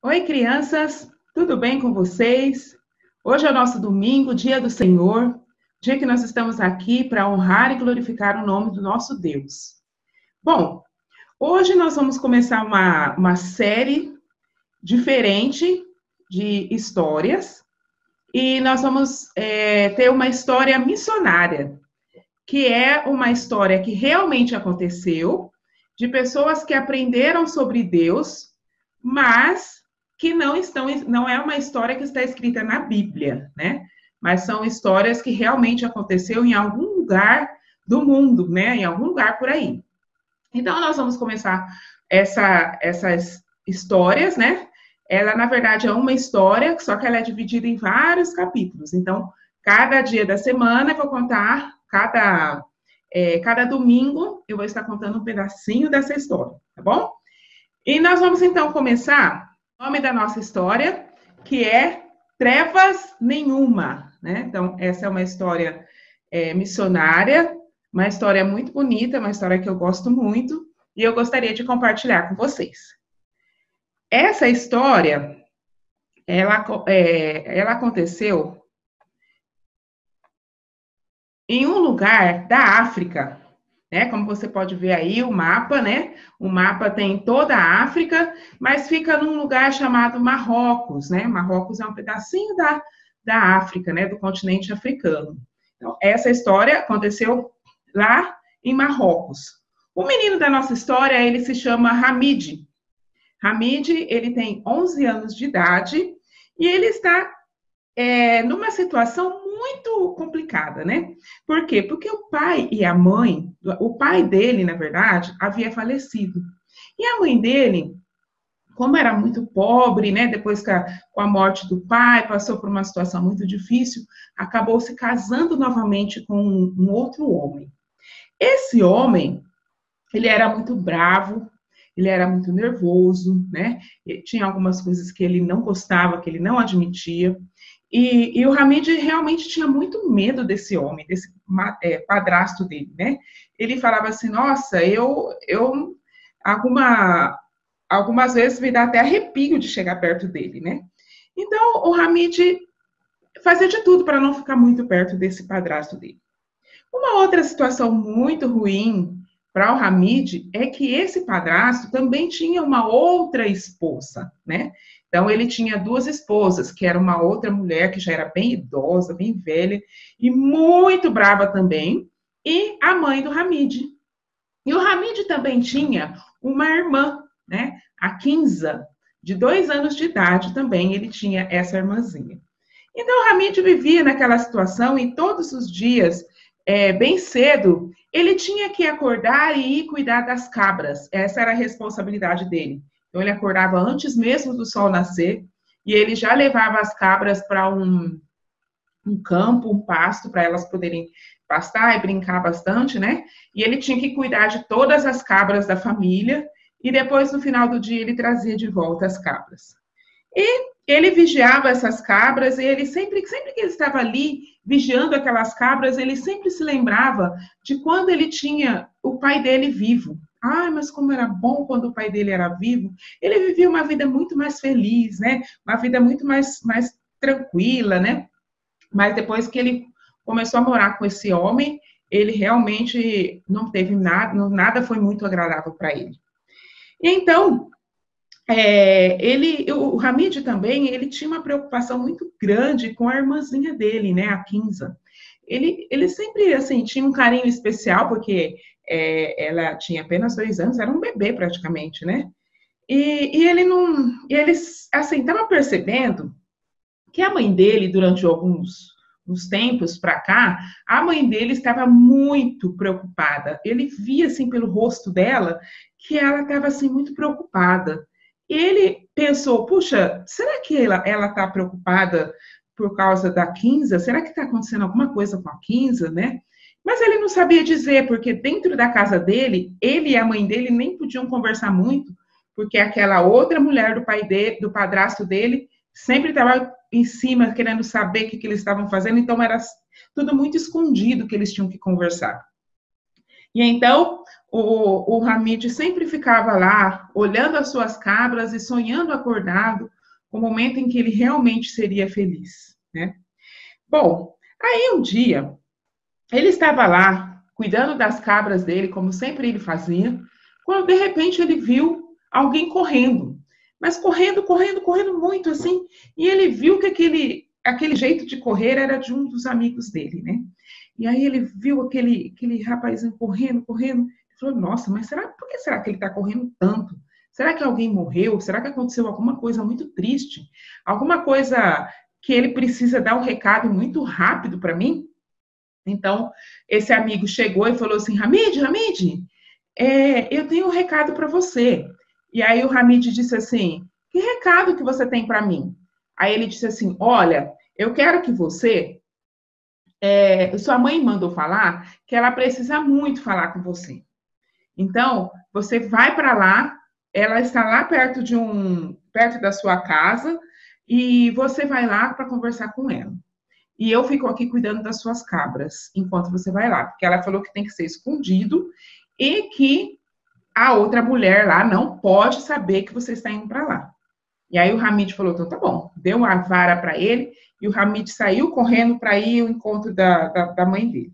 Oi, crianças, tudo bem com vocês? Hoje é o nosso domingo, dia do Senhor, dia que nós estamos aqui para honrar e glorificar o nome do nosso Deus. Bom, hoje nós vamos começar uma série diferente de histórias e nós vamos ter uma história missionária, que é uma história que realmente aconteceu, de pessoas que aprenderam sobre Deus, mas que não é uma história que está escrita na Bíblia, né? Mas são histórias que realmente aconteceu em algum lugar do mundo, né? Em algum lugar por aí. Então nós vamos começar essas histórias, né? Ela na verdade é uma história, só que ela é dividida em vários capítulos. Então cada dia da semana eu vou contar cada domingo eu vou estar contando um pedacinho dessa história, tá bom? E nós vamos então começar o nome da nossa história, que é Trevas Nenhuma, né? Então, essa é uma história missionária, uma história muito bonita, uma história que eu gosto muito, e eu gostaria de compartilhar com vocês. Essa história, ela aconteceu em um lugar da África, né? Como você pode ver aí o mapa, né? O mapa tem toda a África, mas fica num lugar chamado Marrocos, né? Marrocos é um pedacinho da África, né? Do continente africano. Então, essa história aconteceu lá em Marrocos. O menino da nossa história, ele se chama Hamid. Hamid, ele tem 11 anos de idade e ele está numa situação muito complicada, né? Por quê? Porque o pai e a mãe, o pai dele, na verdade, havia falecido. E a mãe dele, como era muito pobre, né? Depois com a morte do pai, passou por uma situação muito difícil, acabou se casando novamente com um outro homem. Esse homem, ele era muito bravo, ele era muito nervoso, né? Tinha algumas coisas que ele não gostava, que ele não admitia. E o Hamid realmente tinha muito medo desse homem, desse padrasto dele, né? Ele falava assim, nossa, algumas vezes me dá até arrepio de chegar perto dele, né? Então, o Hamid fazia de tudo para não ficar muito perto desse padrasto dele. Uma outra situação muito ruim para o Hamid é que esse padrasto também tinha uma outra esposa, né? Então, ele tinha duas esposas, que era uma outra mulher que já era bem idosa, bem velha, e muito brava também, e a mãe do Hamid. E o Hamid também tinha uma irmã, né? A Kinza, de 2 anos de idade também, ele tinha essa irmãzinha. Então, o Hamid vivia naquela situação e todos os dias, bem cedo, ele tinha que acordar e ir cuidar das cabras. Essa era a responsabilidade dele. Então, ele acordava antes mesmo do sol nascer e ele já levava as cabras para um campo, um pasto, para elas poderem pastar e brincar bastante, né? E ele tinha que cuidar de todas as cabras da família e depois, no final do dia, ele trazia de volta as cabras. E ele vigiava essas cabras e ele sempre que ele estava ali vigiando aquelas cabras, ele sempre se lembrava de quando ele tinha o pai dele vivo. Ah, mas como era bom quando o pai dele era vivo. Ele vivia uma vida muito mais feliz, né? Uma vida muito mais tranquila, né? Mas depois que ele começou a morar com esse homem, ele realmente não teve nada foi muito agradável para ele. E então, o Hamid também, ele tinha uma preocupação muito grande com a irmãzinha dele, né, a Kinza. Ele sempre, assim, tinha um carinho especial, porque ela tinha apenas 2 anos, era um bebê praticamente, né? E ele, assim, estava percebendo que a mãe dele, durante uns tempos para cá, a mãe dele estava muito preocupada. Ele via, assim, pelo rosto dela, que ela estava, assim, muito preocupada. Ele pensou, puxa, será que ela está preocupada por causa da Kinza? Será que está acontecendo alguma coisa com a Kinza, né? Mas ele não sabia dizer, porque dentro da casa dele, ele e a mãe dele nem podiam conversar muito, porque aquela outra mulher do padrasto dele sempre estava em cima, querendo saber o que eles estavam fazendo, então era tudo muito escondido que eles tinham que conversar. E então, o Hamid sempre ficava lá, olhando as suas cabras e sonhando acordado com o momento em que ele realmente seria feliz, né? Bom, aí um dia, ele estava lá, cuidando das cabras dele, como sempre ele fazia, quando de repente ele viu alguém correndo. Mas correndo, correndo, correndo muito assim. E ele viu que aquele jeito de correr era de um dos amigos dele, né? E aí ele viu aquele rapazinho correndo, correndo. Ele falou, nossa, mas por que será que ele está correndo tanto? Será que alguém morreu? Será que aconteceu alguma coisa muito triste? Alguma coisa que ele precisa dar um recado muito rápido para mim? Então, esse amigo chegou e falou assim, Hamid, eu tenho um recado para você. E aí o Hamid disse assim, que recado que você tem para mim? Aí ele disse assim, olha, eu quero que você, sua mãe mandou falar que ela precisa muito falar com você. Então, você vai para lá, ela está lá perto da sua casa, e você vai lá para conversar com ela. E eu fico aqui cuidando das suas cabras, enquanto você vai lá. Porque ela falou que tem que ser escondido e que a outra mulher lá não pode saber que você está indo para lá. E aí o Hamid falou, então tá bom. Deu uma vara para ele e o Hamid saiu correndo para ir ao encontro da mãe dele.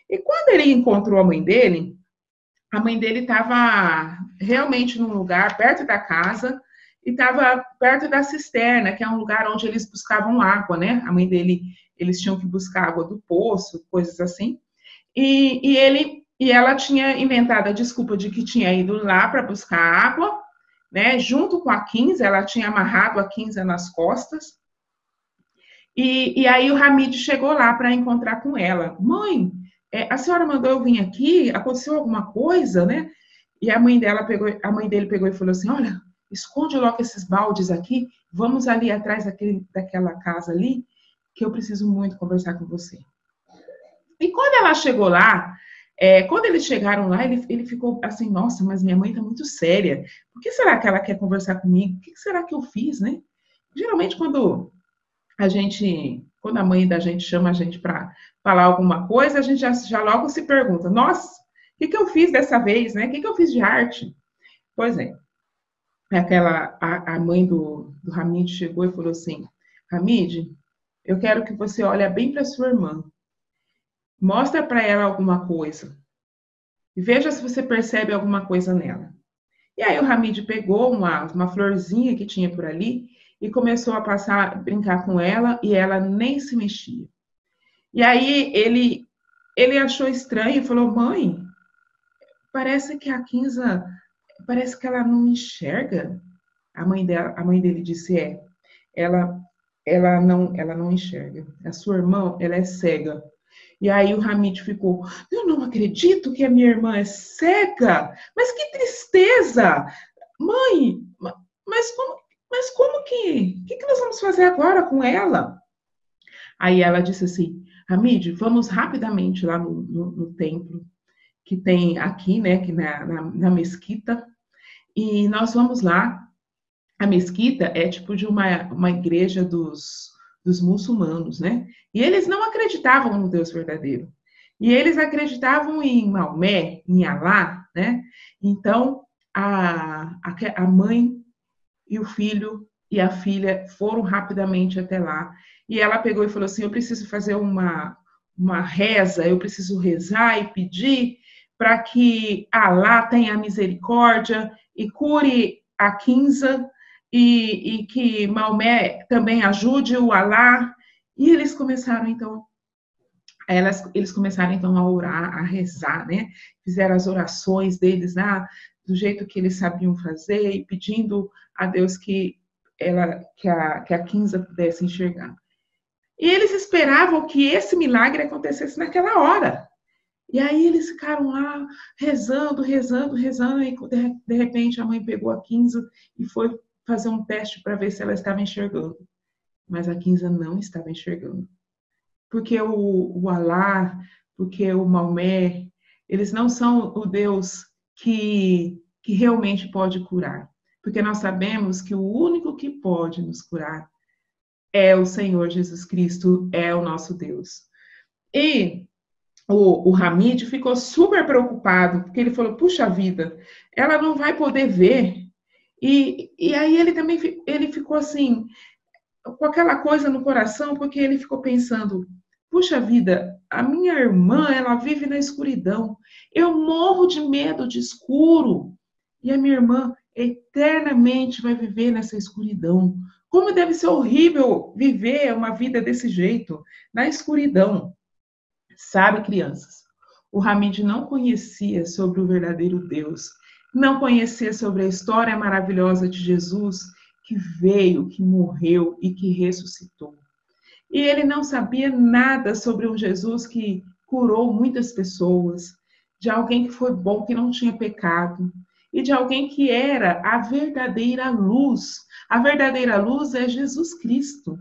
E quando ele encontrou a mãe dele estava realmente num lugar perto da casa e estava perto da cisterna, que é um lugar onde eles buscavam água, né? A mãe dele, eles tinham que buscar água do poço, coisas assim. E ela tinha inventado a desculpa de que tinha ido lá para buscar água, né? Junto com a Kinza, ela tinha amarrado a Kinza nas costas. E aí o Hamid chegou lá para encontrar com ela. Mãe, a senhora mandou eu vir aqui? Aconteceu alguma coisa, né? E a mãe dele pegou e falou assim: olha, esconde logo esses baldes aqui, vamos ali atrás daquela casa ali, que eu preciso muito conversar com você. E quando ela chegou lá, quando eles chegaram lá, ele ficou assim, nossa, mas minha mãe está muito séria. Por que será que ela quer conversar comigo? O que será que eu fiz, né? Geralmente, quando a mãe da gente chama a gente para falar alguma coisa, a gente já logo se pergunta, nossa, o que eu fiz dessa vez, né? O que eu fiz de arte? Pois é, a mãe do Hamid chegou e falou assim, Hamid, eu quero que você olhe bem para sua irmã, mostra para ela alguma coisa e veja se você percebe alguma coisa nela. E aí o Hamid pegou uma florzinha que tinha por ali e começou a brincar com ela, e ela nem se mexia. E aí ele achou estranho e falou, mãe, parece que a Kinza, parece que ela não enxerga. A mãe dele disse, ela não enxerga. A sua irmã, ela é cega. E aí o Hamid ficou, eu não acredito que a minha irmã é cega, mas que tristeza! Mãe, mas como que nós vamos fazer agora com ela? Aí ela disse assim, Hamid, vamos rapidamente lá no templo, que tem aqui, né, que na mesquita, e nós vamos lá. A mesquita é tipo de uma igreja dos muçulmanos, né? E eles não acreditavam no Deus verdadeiro. E eles acreditavam em Maomé, em Alá, né? Então, a mãe e o filho e a filha foram rapidamente até lá. E ela pegou e falou assim, eu preciso fazer uma reza, eu preciso rezar e pedir para que Alá tenha misericórdia e cure a Kinza, e que Maomé também ajude o Alá. E eles começaram, então, a orar, a rezar, né? Fizeram as orações deles lá, do jeito que eles sabiam fazer, e pedindo a Deus que a Kinza pudesse enxergar. E eles esperavam que esse milagre acontecesse naquela hora. E aí eles ficaram lá rezando, rezando, rezando, e de repente a mãe pegou a Kinza e foi fazer um teste para ver se ela estava enxergando. Mas a Kinza não estava enxergando. Porque o Alá, porque o Maomé, eles não são o Deus que realmente pode curar. Porque nós sabemos que o único que pode nos curar é o Senhor Jesus Cristo, é o nosso Deus. E o Hamid ficou super preocupado, porque ele falou, puxa vida, ela não vai poder ver. E aí ele também ele ficou assim, com aquela coisa no coração, porque ele ficou pensando, puxa vida, a minha irmã, ela vive na escuridão. Eu morro de medo de escuro. E a minha irmã eternamente vai viver nessa escuridão. Como deve ser horrível viver uma vida desse jeito, na escuridão. Sabe, crianças? O Hamid não conhecia sobre o verdadeiro Deus, não conhecia sobre a história maravilhosa de Jesus que veio, que morreu e que ressuscitou. E ele não sabia nada sobre um Jesus que curou muitas pessoas, de alguém que foi bom, que não tinha pecado, e de alguém que era a verdadeira luz. A verdadeira luz é Jesus Cristo.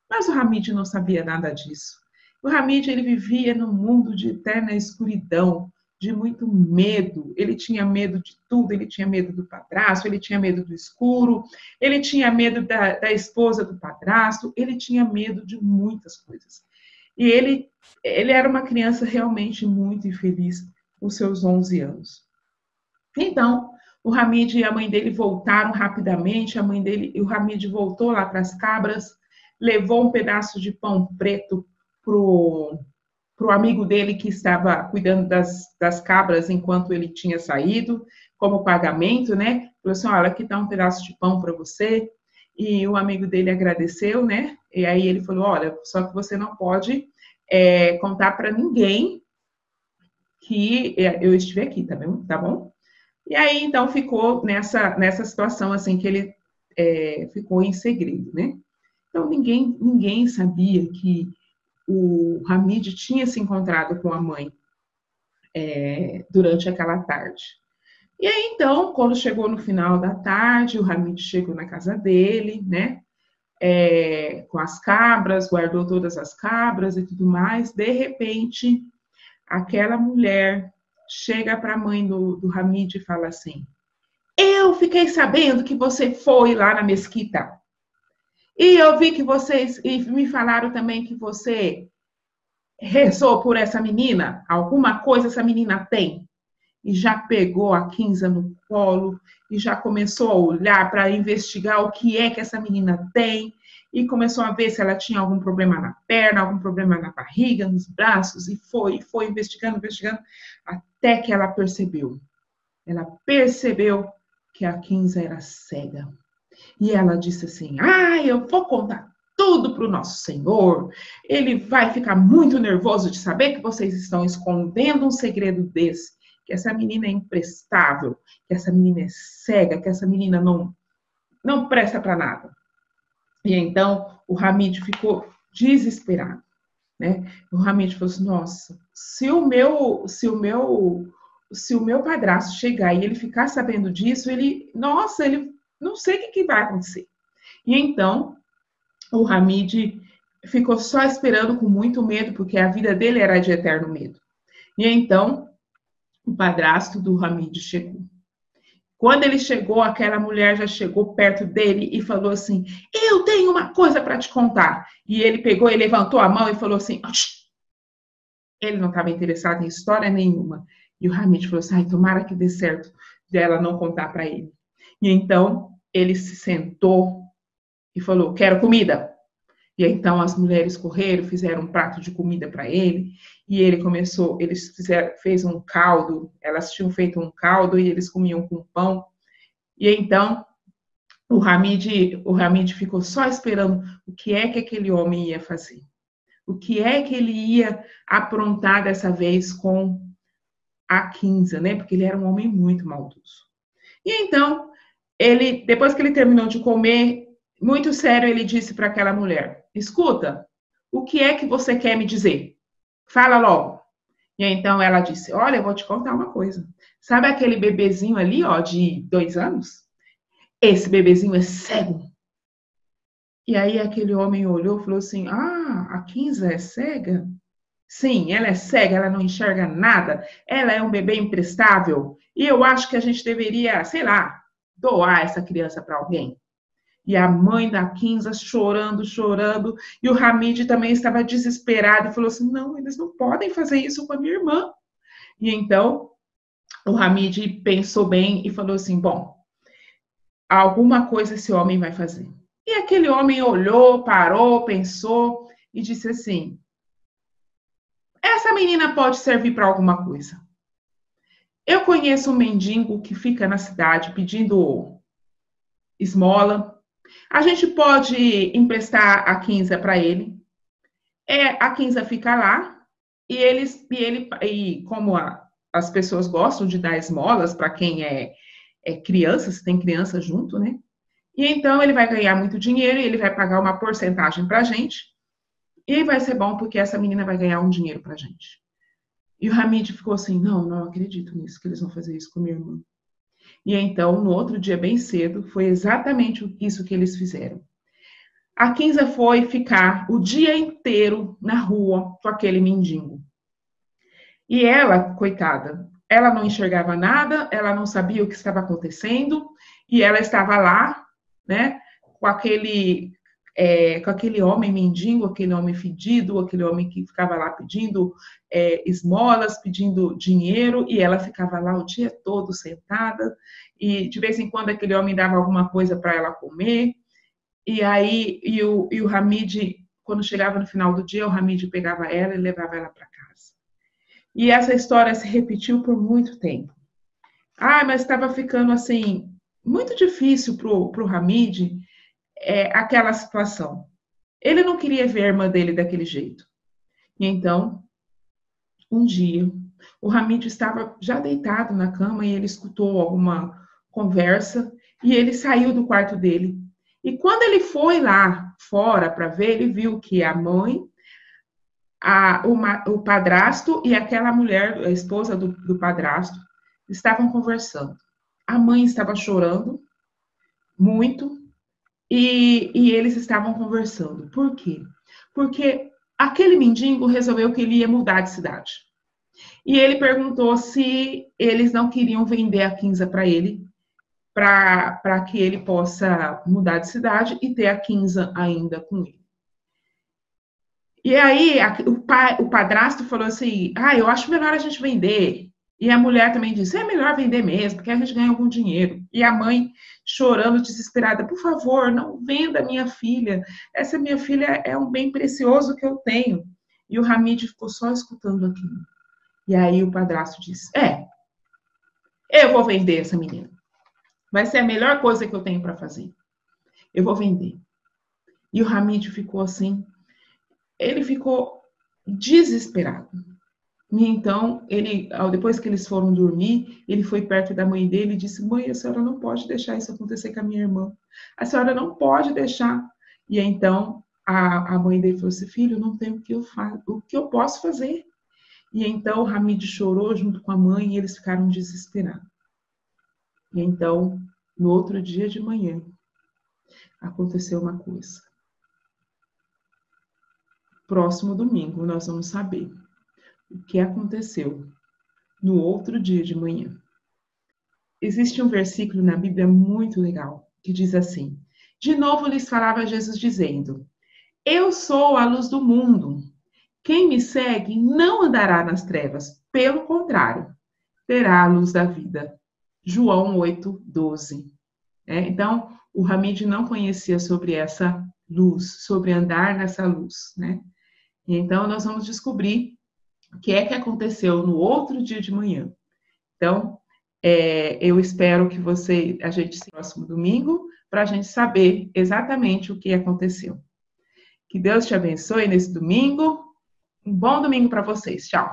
Mas o Hamid não sabia nada disso. O Hamid, ele vivia num mundo de eterna escuridão, de muito medo. Ele tinha medo de tudo, ele tinha medo do padrasto, ele tinha medo do escuro, ele tinha medo da esposa do padrasto, ele tinha medo de muitas coisas. E ele era uma criança realmente muito infeliz os seus 11 anos. Então, o Hamid e a mãe dele voltaram rapidamente, o Hamid voltou lá para as cabras, levou um pedaço de pão preto para o amigo dele que estava cuidando das cabras enquanto ele tinha saído, como pagamento, né? Falou assim, olha, aqui está um pedaço de pão para você. E o amigo dele agradeceu, né? E aí ele falou, olha, só que você não pode contar para ninguém que eu estive aqui, tá bom? Tá bom? E aí, então, ficou nessa situação, assim, que ele ficou em segredo, né? Então, ninguém sabia que o Hamid tinha se encontrado com a mãe durante aquela tarde. E aí, então, quando chegou no final da tarde, o Hamid chegou na casa dele, né? Com as cabras, guardou todas as cabras e tudo mais. De repente, aquela mulher chega para a mãe do Hamid e fala assim: eu fiquei sabendo que você foi lá na mesquita. E eu vi que vocês, e me falaram também que você rezou por essa menina. Alguma coisa essa menina tem. E já pegou a Kinza no colo e já começou a olhar para investigar o que é que essa menina tem. E começou a ver se ela tinha algum problema na perna, algum problema na barriga, nos braços. E foi investigando, até que ela percebeu. Ela percebeu que a Kinza era cega. E ela disse assim, eu vou contar tudo para o nosso Senhor. Ele vai ficar muito nervoso de saber que vocês estão escondendo um segredo desse, que essa menina é imprestável, que essa menina é cega, que essa menina não presta para nada. E então o Hamid ficou desesperado, né? O Hamid falou assim, nossa, se o meu padrasto chegar e ele ficar sabendo disso, ele não sei o que vai acontecer. E então, o Hamid ficou só esperando com muito medo, porque a vida dele era de eterno medo. E então, o padrasto do Hamid chegou. Quando ele chegou, aquela mulher já chegou perto dele e falou assim, eu tenho uma coisa para te contar. E ele pegou e levantou a mão e falou assim, ele não estava interessado em história nenhuma. E o Hamid falou assim, tomara que dê certo dela não contar para ele. E então, ele se sentou e falou, quero comida. E então as mulheres correram, fizeram um prato de comida para ele, e ele fez um caldo, elas tinham feito um caldo e eles comiam com pão. E então o Hamid ficou só esperando o que é que aquele homem ia fazer. O que é que ele ia aprontar dessa vez com a Kinza, né? Porque ele era um homem muito maldoso. E então, depois que ele terminou de comer, muito sério, ele disse para aquela mulher, escuta, o que é que você quer me dizer? Fala logo. E então ela disse, olha, eu vou te contar uma coisa. Sabe aquele bebezinho ali, ó, de 2 anos? Esse bebezinho é cego. E aí aquele homem olhou e falou assim, a Kinza é cega? Sim, ela é cega, ela não enxerga nada, ela é um bebê imprestável, e eu acho que a gente deveria, sei lá, doar essa criança para alguém. E a mãe da Kinza chorando, chorando. E o Hamid também estava desesperado e falou assim: não, eles não podem fazer isso com a minha irmã. E então o Hamid pensou bem e falou assim: bom, alguma coisa esse homem vai fazer. E aquele homem olhou, parou, pensou e disse assim: essa menina pode servir para alguma coisa. Eu conheço um mendigo que fica na cidade pedindo esmola. A gente pode emprestar a Kinza para ele. A Kinza fica lá e como as pessoas gostam de dar esmolas para quem é criança, se tem criança junto, né? E então ele vai ganhar muito dinheiro e ele vai pagar uma porcentagem para a gente. E vai ser bom porque essa menina vai ganhar um dinheiro para a gente. E o Hamid ficou assim: não acredito nisso, que eles vão fazer isso com minha irmã. E então, no outro dia, bem cedo, foi exatamente isso que eles fizeram. A Kinza foi ficar o dia inteiro na rua com aquele mendigo. E ela, coitada, ela não enxergava nada, ela não sabia o que estava acontecendo, e ela estava lá, né, com aquele homem mendigo, aquele homem fedido, aquele homem que ficava lá pedindo esmolas, pedindo dinheiro, e ela ficava lá o dia todo sentada, e de vez em quando aquele homem dava alguma coisa para ela comer, e aí o Hamid, quando chegava no final do dia, o Hamid pegava ela e levava ela para casa. E essa história se repetiu por muito tempo. Mas estava ficando assim muito difícil para o Hamid aquela situação. Ele não queria ver a irmã dele daquele jeito. E então, um dia, o Hamid estava já deitado na cama e ele escutou alguma conversa e ele saiu do quarto dele. E quando ele foi lá fora para ver, ele viu que a mãe, o padrasto e aquela mulher, a esposa do padrasto, estavam conversando. A mãe estava chorando muito e eles estavam conversando. Por quê? Porque aquele mendigo resolveu que ele ia mudar de cidade. E ele perguntou se eles não queriam vender a Kinza para ele, para que ele possa mudar de cidade e ter a Kinza ainda com ele. E aí o padrasto falou assim: eu acho melhor a gente vender. E a mulher também disse: é melhor vender mesmo, porque a gente ganha algum dinheiro. E a mãe, chorando, desesperada: por favor, não venda minha filha. Essa minha filha é um bem precioso que eu tenho. E o Hamid ficou só escutando aquilo. E aí o padrasto disse: eu vou vender essa menina. Vai ser a melhor coisa que eu tenho para fazer. Eu vou vender. E o Hamid ficou assim, ele ficou desesperado. E então, depois que eles foram dormir, ele foi perto da mãe dele e disse: mãe, a senhora não pode deixar isso acontecer com a minha irmã. A senhora não pode deixar. E então, a mãe dele falou assim: filho, não tem o que eu posso fazer. E então, o Hamid chorou junto com a mãe e eles ficaram desesperados. E então, no outro dia de manhã, aconteceu uma coisa. Próximo domingo, nós vamos saber o que aconteceu no outro dia de manhã. Existe um versículo na Bíblia muito legal, que diz assim: de novo lhes falava Jesus dizendo: eu sou a luz do mundo. Quem me segue não andará nas trevas, pelo contrário, terá a luz da vida. João 8:12. Então, o Hamid não conhecia sobre essa luz, sobre andar nessa luz, né? E então, nós vamos descobrir o que é que aconteceu no outro dia de manhã. Então, eu espero que a gente se próximo domingo, para a gente saber exatamente o que aconteceu. Que Deus te abençoe nesse domingo. Um bom domingo para vocês. Tchau.